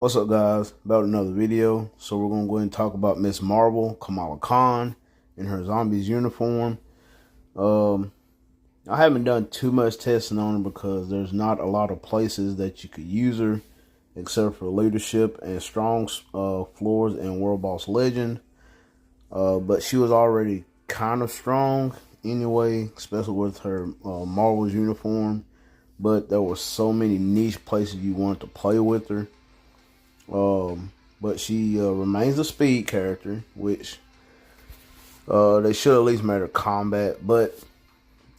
What's up, guys? About another video. So we're gonna go ahead and talk about Miss Marvel, Kamala Khan, in her zombies uniform. Um, I haven't done too much testing on her because there's not a lot of places that you could use her, except for leadership and strong floors and World Boss Legend. But she was already kind of strong anyway, especially with her Marvel's uniform. But there were so many niche places you wanted to play with her. But she remains a speed character, which they should at least make her combat. But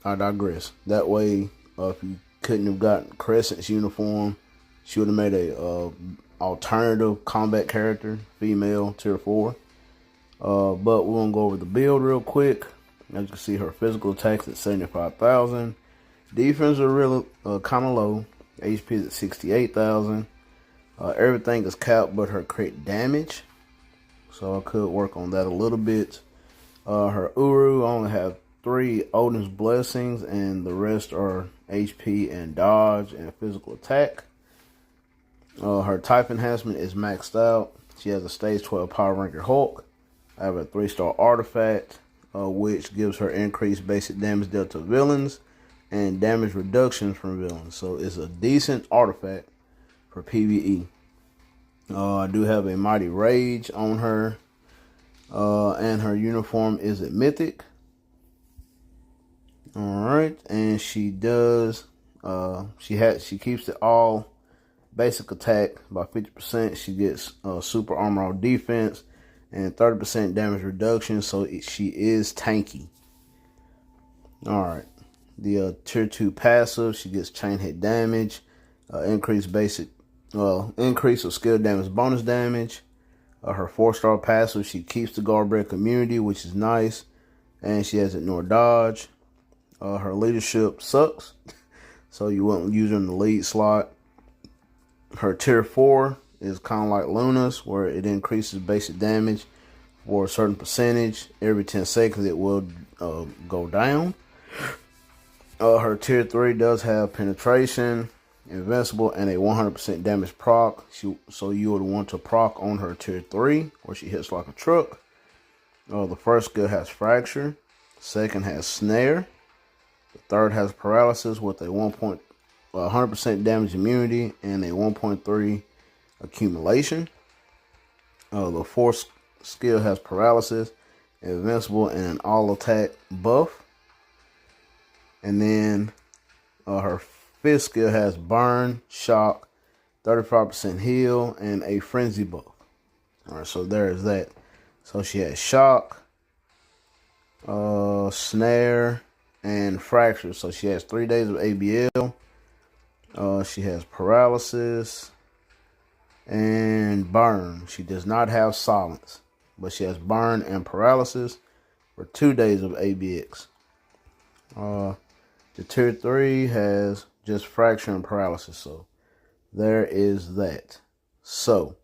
I digress. That way, if you couldn't have gotten Crescent's uniform, she would have made a alternative combat character, female, tier 4. But we're gonna go over the build real quick. As you can see, her physical attack is at 75,000. Defense are really kind of low. HP is at 68,000. Everything is capped but her crit damage, so I could work on that a little bit. Her Uru only have 3 Odin's Blessings, and the rest are HP and dodge and physical attack. Her type enhancement is maxed out. She has a stage 12 Power Ranker Hulk. I have a 3-star artifact, which gives her increased basic damage dealt to villains and damage reductions from villains. So it's a decent artifact for PvE. I do have a Mighty Rage on her, and her uniform is at Mythic. Alright, and she does, she keeps it all basic attack by 50%. She gets super armor on defense and 30% damage reduction, so she is tanky. Alright, the tier 2 passive, she gets chain hit damage, increase of skill damage bonus damage. Her 4-star passive, she keeps the Guardbreaker immunity, which is nice, and she has ignore dodge. Her leadership sucks, so you wouldn't use her in the lead slot. Her tier 4 is kind of like Luna's, where it increases basic damage for a certain percentage. Every 10 seconds it will go down. Her tier 3 does have penetration, invincible, and a 100% damage proc. So you would want to proc on her tier 3, where she hits like a truck. The first skill has fracture. Second has snare. The third has paralysis with a 100% damage immunity and a 1.3 accumulation. The fourth skill has paralysis, invincible, and an all attack buff. And then her fifth skill has burn, shock, 35% heal, and a frenzy buff. Alright, so there is that. So she has shock, snare, and fracture. So she has 3 days of ABL. She has paralysis and burn. She does not have silence, but she has burn and paralysis for 2 days of ABX. The tier 3 has just fracture and paralysis, so there is that. So,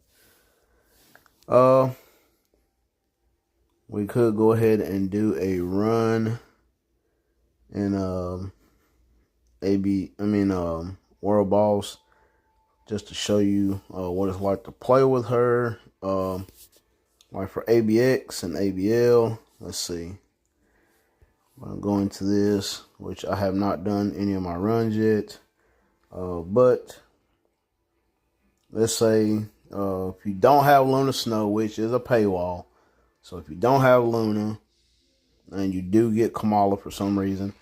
we could go ahead and do a run in World Boss, just to show you what it's like to play with her. Like for ABX and ABL, let's see. I'm going to go into this, which I have not done any of my runs yet. But let's say if you don't have Luna Snow, which is a paywall. So if you don't have Luna and you do get Kamala for some reason,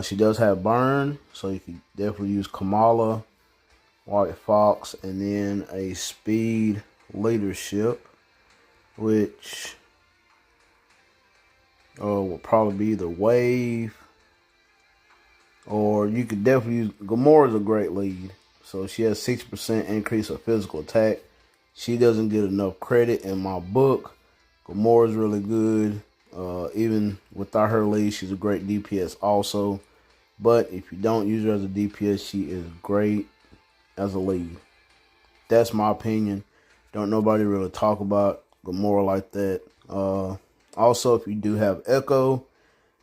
she does have burn. So you can definitely use Kamala, White Fox, and then a speed leadership, which will probably be either Wave, or you could definitely use Gamora's a great lead. So she has 60% increase of physical attack. She doesn't get enough credit in my book. Gamora's really good. Even without her lead, she's a great DPS also. But if you don't use her as a DPS, she is great as a lead. That's my opinion. Don't nobody really talk about Gamora like that. Also, if you do have Echo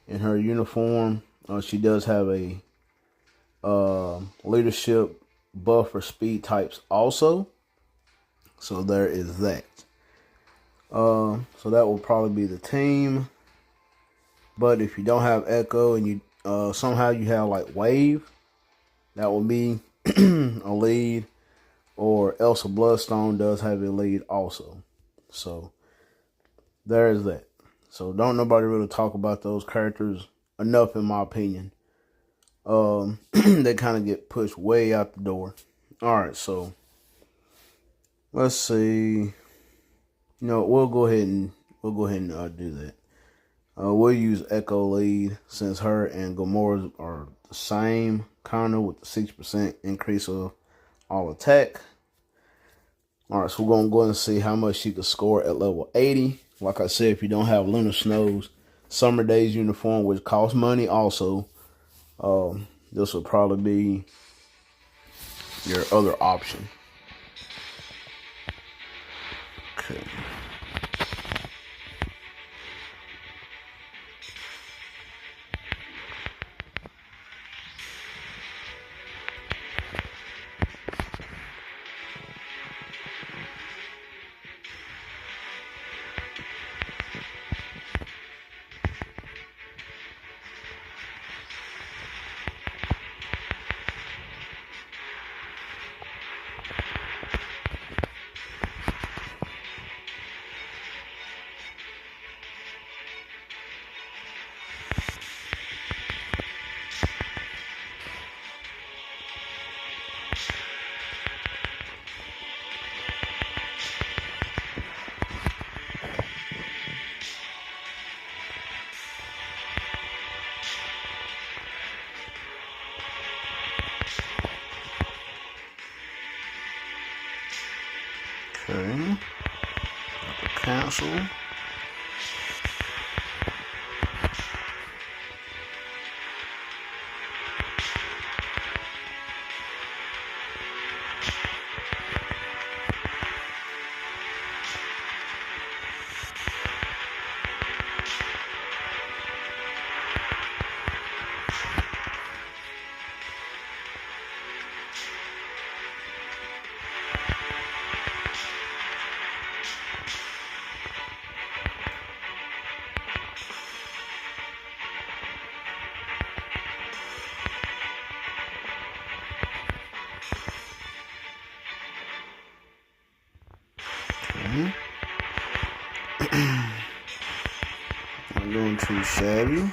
in her uniform, she does have a leadership buff for speed types also. So there is that. So that will probably be the team. But if you don't have Echo and you somehow you have like Wave, that will be a lead. Or Elsa Bloodstone does have a lead also. So there is that. So don't nobody really talk about those characters enough, in my opinion. They kind of get pushed way out the door. All right, so let's see. We'll go ahead and do that. We'll use Echo lead since her and Gamora are the same, kind of with the 6% increase of all attack. All right, so we're gonna go and see how much she could score at level 80. Like I said, if you don't have Lunar Snow's Summer Days uniform, which costs money also, this will probably be your other option. Okay. Okay. Cancel. I'm doing too shabby.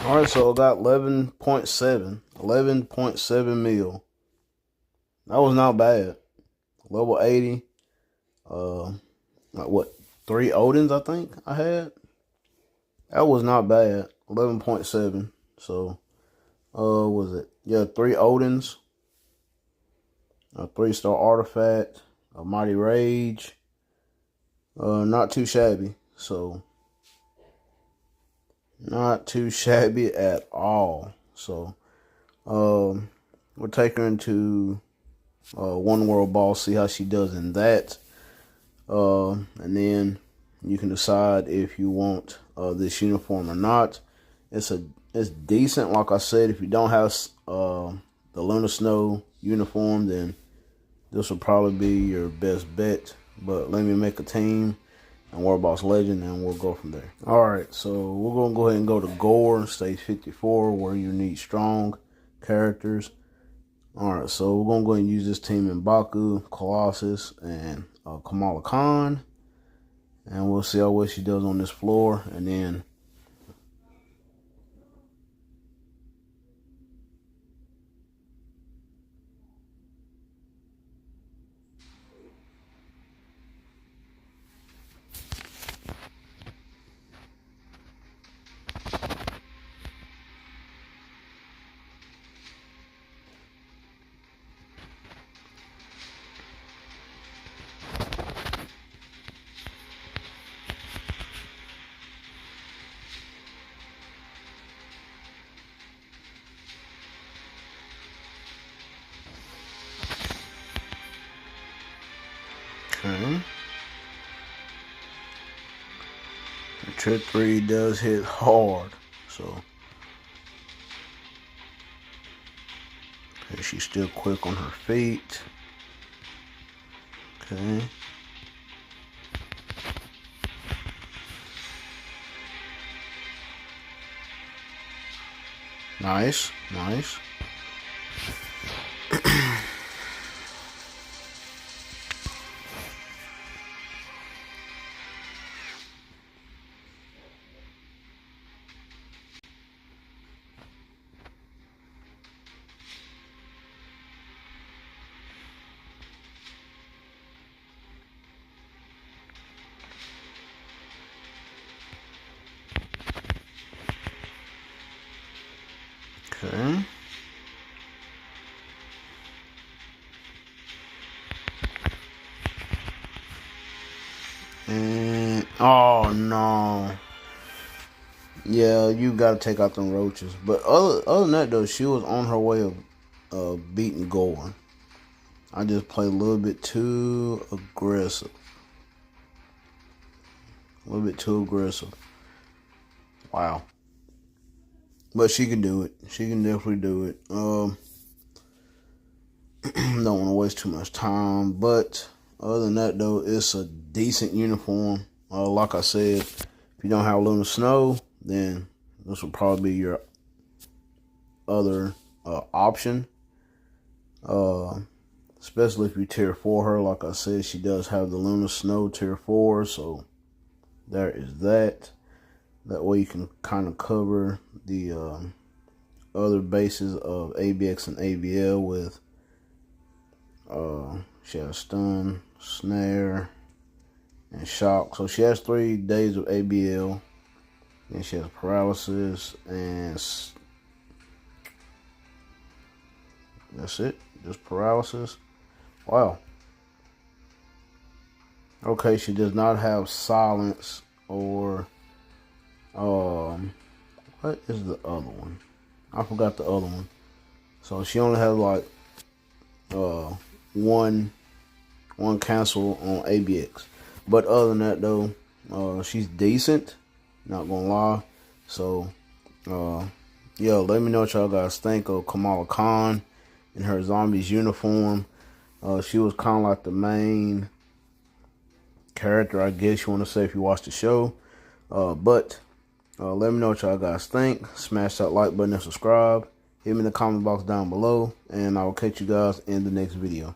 All right, so I got 11.7 mil. That was not bad. Level 80. Like what? 3 Odins, I think I had. That was not bad. 11.7. So, was it? Yeah, 3 Odins. A 3-star artifact. A Mighty Rage. Not too shabby. So, not too shabby at all. So, we'll take her into One World Ball, see how she does in that. And then you can decide if you want this uniform or not. It's decent. Like I said, if you don't have the Lunar Snow uniform, then this will probably be your best bet. But let me make a team. and War Boss Legend, and we'll go from there. Alright, so we're going to go ahead and go to Gore, stage 54, where you need strong characters. Alright, so we're going to go ahead and use this team in Baku, Colossus, and Kamala Khan. And we'll see how well she does on this floor. And then okay. The trip 3 does hit hard, so okay, she's still quick on her feet. Okay. Nice, nice. Okay. And oh no. Yeah, you gotta take out them roaches. But other than that though, she was on her way of beating Gore. I just played a little bit too aggressive. A little bit too aggressive. Wow. But she can do it. She can definitely do it. Don't want to waste too much time. But other than that, though, it's a decent uniform. Like I said, if you don't have Lunar Snow, then this will probably be your other option. Especially if you tier 4 her. Like I said, she does have the Lunar Snow tier 4. So there is that. That way you can kind of cover the other bases of ABX and ABL with she has stun, snare, and shock. So she has 3 days of ABL. Then she has paralysis, and that's it. Just paralysis. Wow. Okay, she does not have silence or what is the other one? I forgot the other one. So she only has like one cancel on ABX. But other than that though, she's decent, not gonna lie. So yeah, let me know what y'all guys think of Kamala Khan in her zombies uniform. She was kind of like the main character, I guess you want to say, if you watch the show. But let me know what y'all guys think. Smash that like button and subscribe. Hit me in the comment box down below, and I will catch you guys in the next video.